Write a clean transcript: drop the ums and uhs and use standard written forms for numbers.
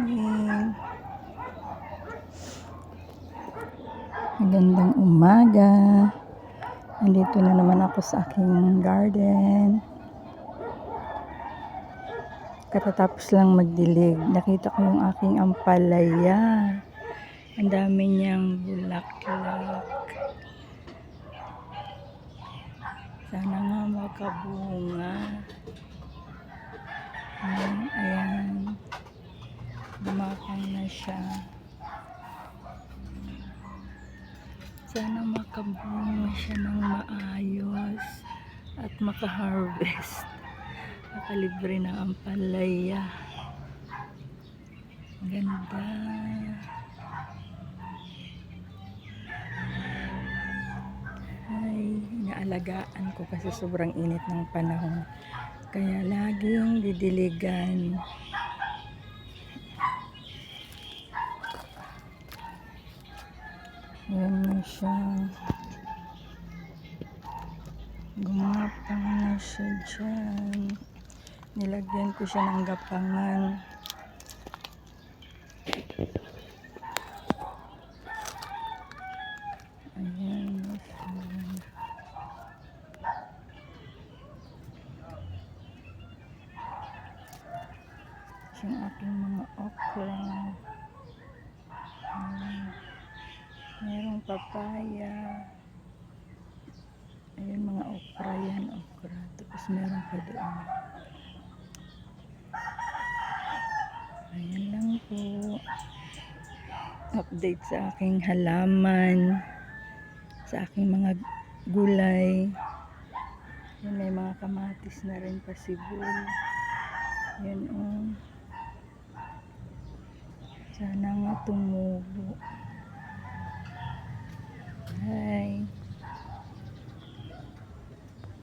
morning. Magandang umaga. Nandito na naman ako sa aking garden. Katatapos lang magdilig, nakita ko yung aking ampalaya. Ang dami niyang bulaklak. Sana nga makabunga. Ayan. Lumapang na siya. Sana makabunga siya ng maayos at makaharvest. Makalibre na ang palaya. Ganda. Ay, inaalagaan ko kasi sobrang init ng panahon. Kaya laging didiligan. Ayan na siya. Gumapang na siya dyan. Nilagyan ko siya ng gapangan. Ayan na siya. Yung aking mga okra. Merong papaya. Ayan mga okra yan, okra. Tapos meron pa doon. Ayan lang po. Update sa aking halaman. Sa aking mga gulay. Ayan, may mga kamatis na rin pa sibol. Ayan o. Sana nga tumubo.